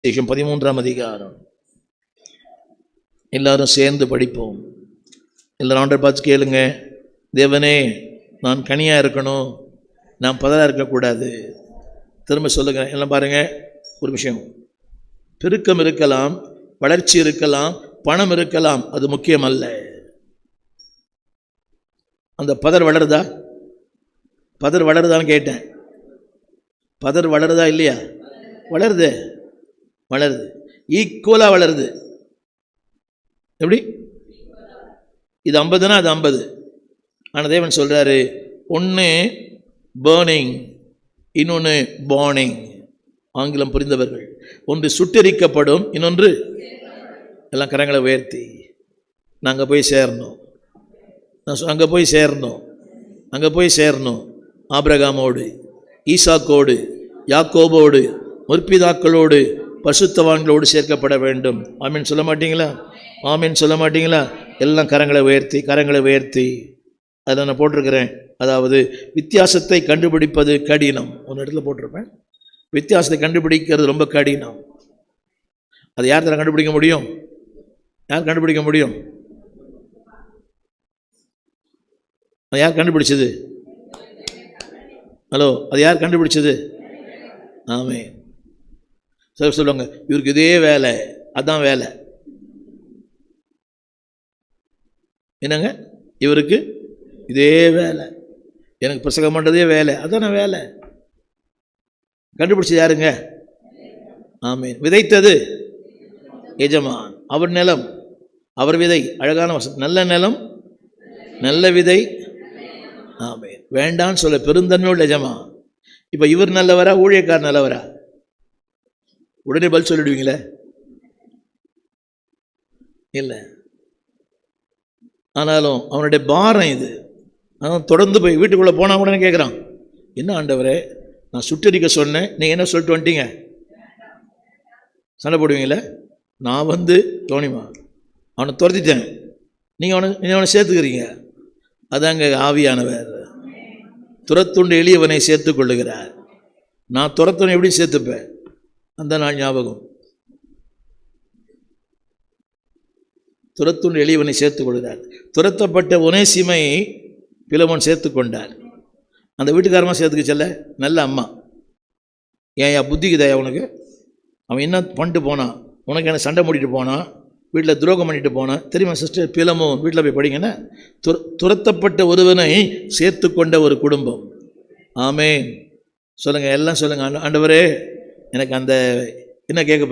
13ஆம் அதிகாரம். எல்லாரும் சேர்ந்து படிப்போம். எல்லாரும் ஆண்டவரை பார்த்து கேளுங்க. தேவனே, நான் கனியாக இருக்கணும், நான் பதறாக இருக்கக்கூடாது. திரும்ப சொல்லுங்க. எல்லாம் பாருங்க. ஒரு விஷயம், பெருக்கம் இருக்கலாம், வளர்ச்சி இருக்கலாம், பணம் இருக்கலாம், அது முக்கியம் அல்ல. அந்த பதர் வளருதா? பதர் வளருதான்னு கேட்டேன். பதர் வளருதா இல்லையா? வளருது, வளருது, ஈக்குவலாக வளருது. எப்படி? இது 50னா அது 50. ஆனால் தேவன் சொல்கிறாரு, ஒன்று பேர்னிங், இன்னொன்று பார்னிங். ஆங்கிலம் புரிந்தவர்கள். ஒன்று சுட்டெரிக்கப்படும், இன்னொன்று எல்லாம் கரங்களை உயர்த்தி நாங்கள் போய் சேரணும். அங்கே போய் சேரணும், அங்கே போய் சேரணும். ஆபிரகாமோடு, ஈசாக்கோடு, யாக்கோபோடு, முற்பிதாக்களோடு, பசுத்தவான்களோடு சேர்க்கப்பட வேண்டும். ஆமீன் சொல்ல மாட்டீங்களா? ஆமீன் சொல்ல மாட்டீங்களா? எல்லாம் கரங்களை உயர்த்தி, கரங்களை உயர்த்தி. அதில் நான் போட்டிருக்கிறேன், அதாவது வித்தியாசத்தை கண்டுபிடிப்பது கடினம். ஒன்று இடத்துல போட்டிருப்பேன், வித்தியாசத்தை கண்டுபிடிக்கிறது ரொம்ப கடினம். அது யார் தர கண்டுபிடிக்க முடியும்? யார் கண்டுபிடிக்க முடியும்? அது யார் கண்டுபிடிச்சது? ஹலோ, அது யார் கண்டுபிடிச்சது? ஆமே. சரி சொல்லுவாங்க, இவருக்கு இதே வேலை, அதான் வேலை. என்னங்க? இவருக்கு இதே வேலை, எனக்கு பிரசங்கம் பண்ணுறதே வேலை, அதான வேலை. கண்டுபிடிச்சது யாருங்க? ஆமே. விதைத்தது எஜமான், அவர் நிலம், அவர் விதை. அழகான வசனம், நல்ல நிலம், நல்ல விதை. ஆமே. வேண்டான்னு சொல்ல பெருந்தன்மையோட எஜமான். இப்போ இவர் நல்லவரா, ஊழியக்கார் நல்லவரா? உடனே பதில் சொல்லிடுவீங்களே? இல்லை. ஆனாலும் அவனுடைய பாரம் இது. அவன் தொடர்ந்து போய் வீட்டுக்குள்ளே போனால் உடனே கேட்குறான், என்ன ஆண்டவரே, நான் சுட்டரிக்க சொன்னேன், நீங்கள் என்ன சொல்லிட்டு வந்துட்டீங்க? சண்டை போடுவீங்களே? நான் வந்து தோணிமா அவனை துரத்திட்டேன், நீங்கள் அவனை சேர்த்துக்கிறீங்க. அதாங்க ஆவியானவர். துரத்துண்டு எளியவனை சேர்த்து கொள்ளுகிறார். நான் துரத்தவனை எப்படி சேர்த்துப்பேன்? அந்த நாள் ஞாபகம். துரத்துண்டு எளியவனை சேர்த்து கொள்கிறார். துரத்தப்பட்ட ஒனேசிமை பிலமோன் சேர்த்து கொண்டார். அந்த வீட்டுக்காரமாக சேர்த்துக்க செல்ல நல்ல அம்மா. ஏன் புத்திக்குதாயா உனக்கு? அவன் என்ன பண்ணிட்டு போனான்? உனக்கு என்ன சண்டை மூடிட்டு போனான், வீட்டில் துரோகம் பண்ணிட்டு போனான் தெரியுமா சிஸ்டர்? பிலமோன் வீட்டில் போய் படிங்கன்னா, துரத்தப்பட்ட ஒருவனை சேர்த்து கொண்ட ஒரு குடும்பம். ஆமே. சொல்லுங்கள், எல்லாம் சொல்லுங்கள். ஆண்டவரே, எனக்கு அந்த என்ன கேட்க